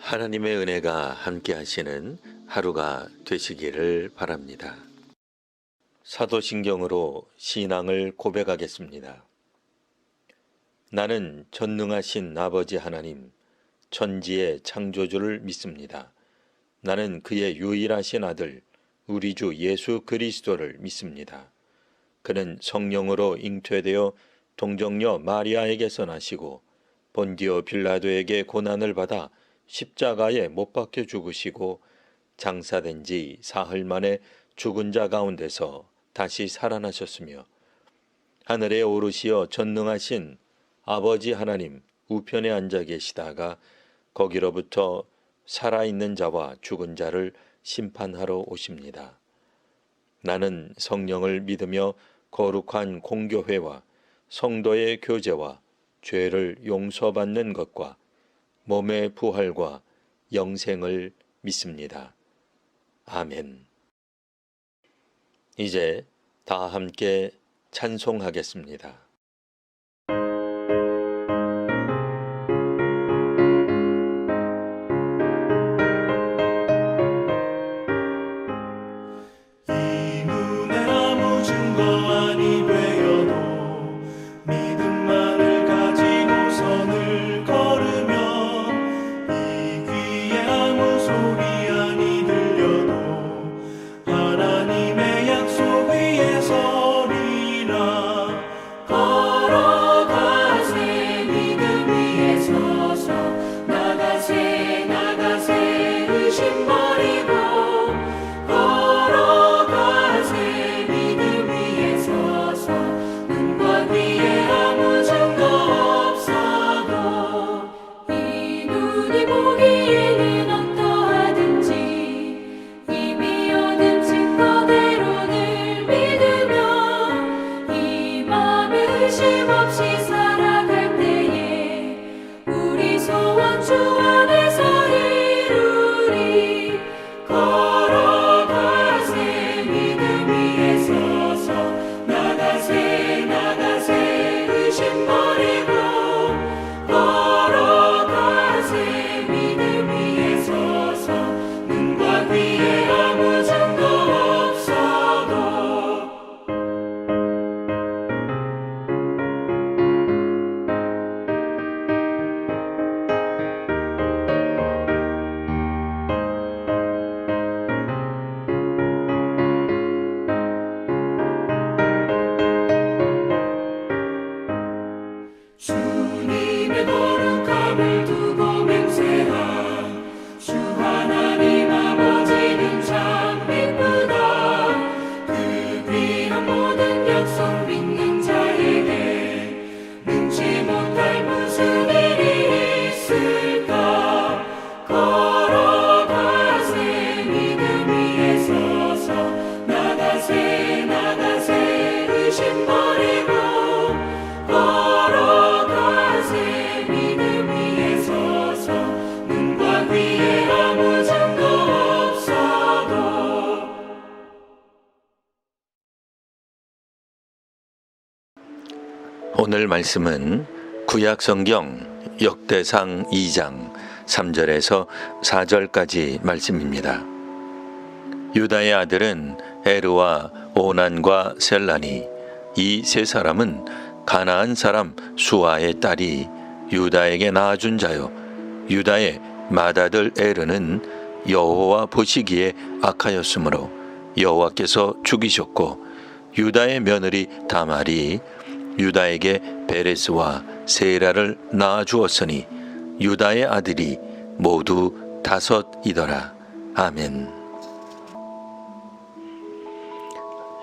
하나님의 은혜가 함께 하시는 하루가 되시기를 바랍니다. 사도신경으로 신앙을 고백하겠습니다. 나는 전능하신 아버지 하나님, 천지의 창조주를 믿습니다. 나는 그의 유일하신 아들, 우리 주 예수 그리스도를 믿습니다. 그는 성령으로 잉태되어 동정녀 마리아에게서 나시고 본디오 빌라도에게 고난을 받아 십자가에 못 박혀 죽으시고 장사된 지 사흘 만에 죽은 자 가운데서 다시 살아나셨으며 하늘에 오르시어 전능하신 아버지 하나님 우편에 앉아 계시다가 거기로부터 살아있는 자와 죽은 자를 심판하러 오십니다. 나는 성령을 믿으며 거룩한 공교회와 성도의 교제와 죄를 용서받는 것과 몸의 부활과 영생을 믿습니다. 아멘. 이제 다 함께 찬송하겠습니다. 오늘 말씀은 구약성경 역대상 2장 3절에서 4절까지 말씀입니다. 유다의 아들은 에르와 오난과 셀라니, 이 세 사람은 가나안 사람 수아의 딸이 유다에게 낳아준 자요, 유다의 맏아들 에르는 여호와 보시기에 악하였으므로 여호와께서 죽이셨고, 유다의 며느리 다말이 유다에게 베레스와 세라를 낳아주었으니 유다의 아들이 모두 5이더라. 아멘.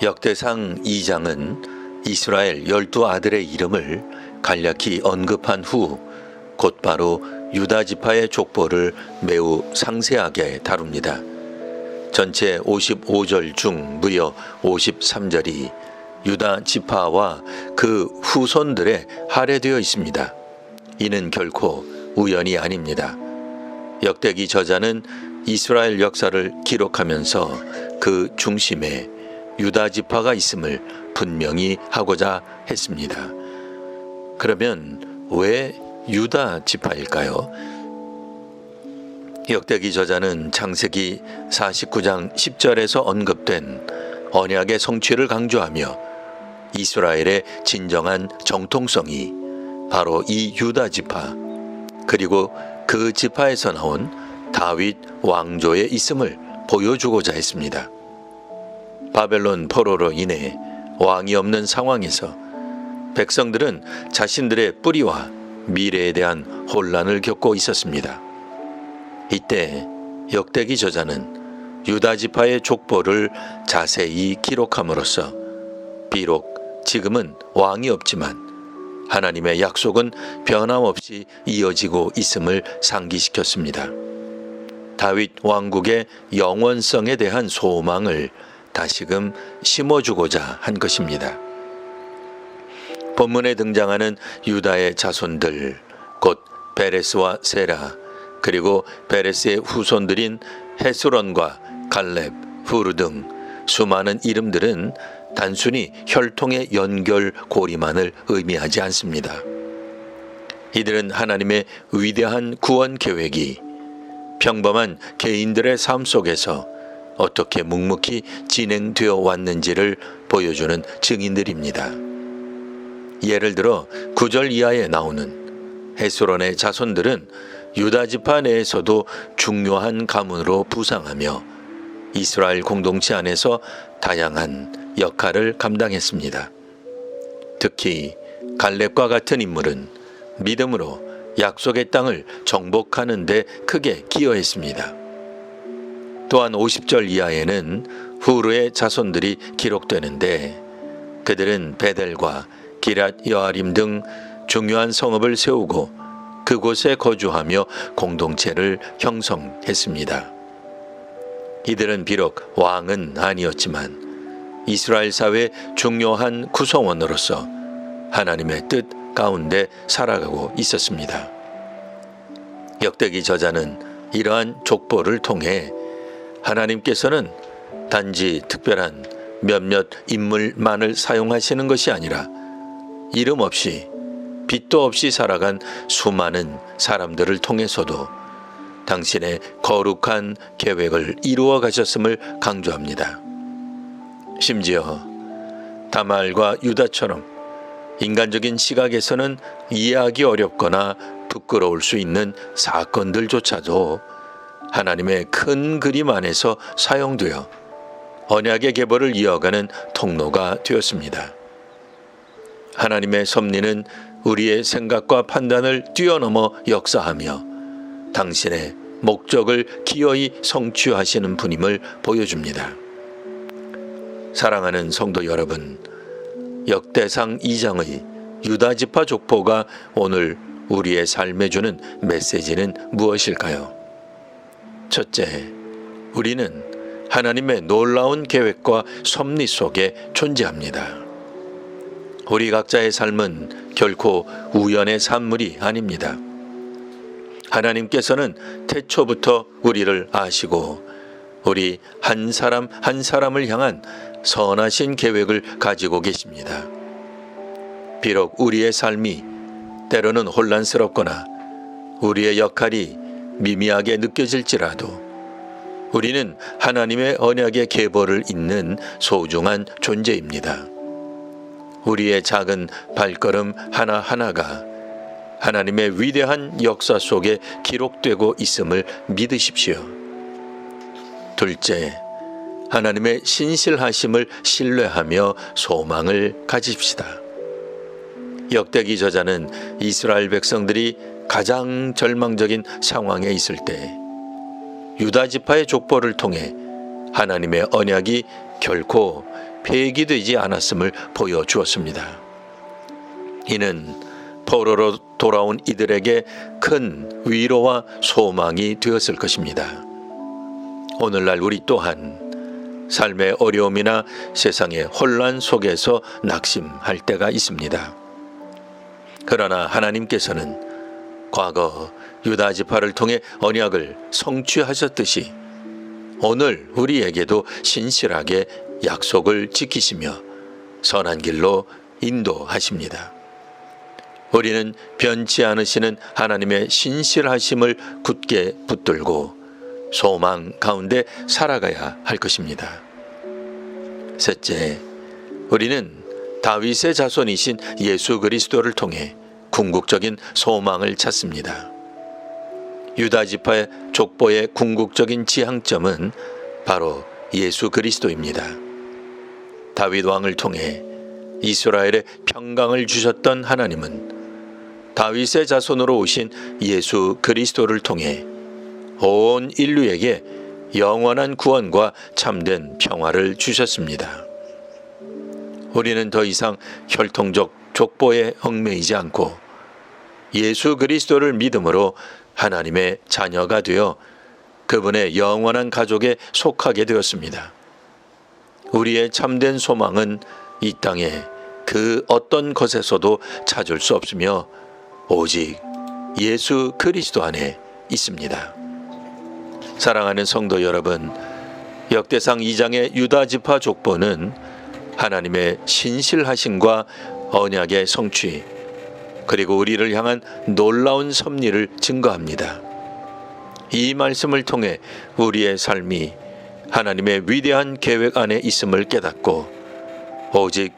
역대상 2장은 이스라엘 12아들의 이름을 간략히 언급한 후 곧바로 유다 지파의 족보를 매우 상세하게 다룹니다. 전체 55절 중 무려 53절이 유다 지파와 그 후손들에 할애되어 있습니다. 이는 결코 우연이 아닙니다. 역대기 저자는 이스라엘 역사를 기록하면서 그 중심에 유다 지파가 있음을 분명히 하고자 했습니다. 그러면 왜 유다 지파일까요? 역대기 저자는 창세기 49장 10절에서 언급된 언약의 성취를 강조하며 이스라엘의 진정한 정통성이 바로 이 유다 지파 그리고 그 지파에서 나온 다윗 왕조에 있음을 보여주고자 했습니다. 바벨론 포로로 인해 왕이 없는 상황에서 백성들은 자신들의 뿌리와 미래에 대한 혼란을 겪고 있었습니다. 이때 역대기 저자는 유다 지파의 족보를 자세히 기록함으로써 비록 지금은 왕이 없지만 하나님의 약속은 변함없이 이어지고 있음을 상기시켰습니다. 다윗 왕국의 영원성에 대한 소망을 다시금 심어주고자 한 것입니다. 본문에 등장하는 유다의 자손들, 곧 베레스와 세라, 그리고 베레스의 후손들인 헤스론과 갈렙, 후르 등 수많은 이름들은 단순히 혈통의 연결 고리만을 의미하지 않습니다. 이들은 하나님의 위대한 구원 계획이 평범한 개인들의 삶 속에서 어떻게 묵묵히 진행되어 왔는지를 보여주는 증인들입니다. 예를 들어 9절 이하에 나오는 헤스론의 자손들은 유다 지파 내에서도 중요한 가문으로 부상하며 이스라엘 공동체 안에서 다양한 역할을 감당했습니다. 특히 갈렙과 같은 인물은 믿음으로 약속의 땅을 정복하는 데 크게 기여했습니다. 또한 50절 이하에는 후르의 자손들이 기록되는데 그들은 베델과 기랏 여아림 등 중요한 성읍을 세우고 그곳에 거주하며 공동체를 형성했습니다. 이들은 비록 왕은 아니었지만 이스라엘 사회의 중요한 구성원으로서 하나님의 뜻 가운데 살아가고 있었습니다. 역대기 저자는 이러한 족보를 통해 하나님께서는 단지 특별한 몇몇 인물만을 사용하시는 것이 아니라 이름 없이 빛도 없이 살아간 수많은 사람들을 통해서도 당신의 거룩한 계획을 이루어 가셨음을 강조합니다. 심지어 다말과 유다처럼 인간적인 시각에서는 이해하기 어렵거나 부끄러울 수 있는 사건들조차도 하나님의 큰 그림 안에서 사용되어 언약의 계보를 이어가는 통로가 되었습니다. 하나님의 섭리는 우리의 생각과 판단을 뛰어넘어 역사하며 당신의 목적을 기어이 성취하시는 분임을 보여줍니다. 사랑하는 성도 여러분, 역대상 2장의 유다 지파 족보가 오늘 우리의 삶에 주는 메시지는 무엇일까요? 첫째, 우리는 하나님의 놀라운 계획과 섭리 속에 존재합니다. 우리 각자의 삶은 결코 우연의 산물이 아닙니다. 하나님께서는 태초부터 우리를 아시고 우리 한 사람 한 사람을 향한 선하신 계획을 가지고 계십니다. 비록 우리의 삶이 때로는 혼란스럽거나 우리의 역할이 미미하게 느껴질지라도 우리는 하나님의 언약의 계보를 잇는 소중한 존재입니다. 우리의 작은 발걸음 하나하나가 하나님의 위대한 역사 속에 기록되고 있음을 믿으십시오. 둘째, 하나님의 신실하심을 신뢰하며 소망을 가집시다. 역대기 저자는 이스라엘 백성들이 가장 절망적인 상황에 있을 때 유다 지파의 족보를 통해 하나님의 언약이 결코 폐기되지 않았음을 보여주었습니다. 이는 포로로 돌아온 이들에게 큰 위로와 소망이 되었을 것입니다. 오늘날 우리 또한 삶의 어려움이나 세상의 혼란 속에서 낙심할 때가 있습니다. 그러나 하나님께서는 과거 유다 지파를 통해 언약을 성취하셨듯이 오늘 우리에게도 신실하게 약속을 지키시며 선한 길로 인도하십니다. 우리는 변치 않으시는 하나님의 신실하심을 굳게 붙들고 소망 가운데 살아가야 할 것입니다. 셋째, 우리는 다윗의 자손이신 예수 그리스도를 통해 궁극적인 소망을 찾습니다. 유다 지파의 족보의 궁극적인 지향점은 바로 예수 그리스도입니다. 다윗 왕을 통해 이스라엘에 평강을 주셨던 하나님은 다윗의 자손으로 오신 예수 그리스도를 통해 온 인류에게 영원한 구원과 참된 평화를 주셨습니다. 우리는 더 이상 혈통적 족보에 얽매이지 않고 예수 그리스도를 믿음으로 하나님의 자녀가 되어 그분의 영원한 가족에 속하게 되었습니다. 우리의 참된 소망은 이 땅에 그 어떤 것에서도 찾을 수 없으며 오직 예수 그리스도 안에 있습니다. 사랑하는 성도 여러분, 역대상 2장의 유다 지파 족보는 하나님의 신실하심과 언약의 성취, 그리고 우리를 향한 놀라운 섭리를 증거합니다. 이 말씀을 통해 우리의 삶이 하나님의 위대한 계획 안에 있음을 깨닫고 오직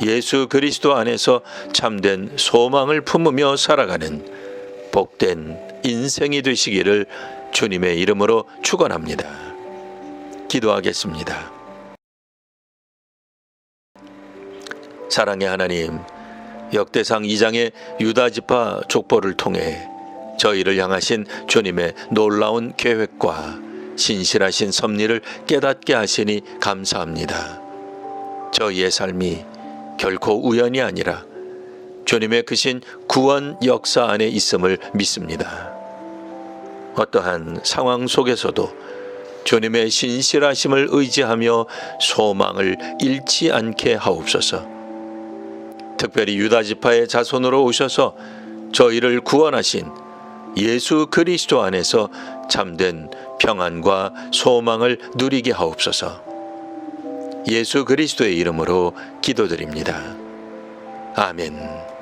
예수 그리스도 안에서 참된 소망을 품으며 살아가는 복된 인생이 되시기를 주님의 이름으로 축원합니다. 기도하겠습니다. 사랑의 하나님, 역대상 2장의 유다 지파 족보를 통해 저희를 향하신 주님의 놀라운 계획과 신실하신 섭리를 깨닫게 하시니 감사합니다. 저희의 삶이 결코 우연이 아니라 주님의 크신 구원 역사 안에 있음을 믿습니다. 어떠한 상황 속에서도 주님의 신실하심을 의지하며 소망을 잃지 않게 하옵소서. 특별히 유다 지파의 자손으로 오셔서 저희를 구원하신 예수 그리스도 안에서 참된 평안과 소망을 누리게 하옵소서. 예수 그리스도의 이름으로 기도드립니다. 아멘.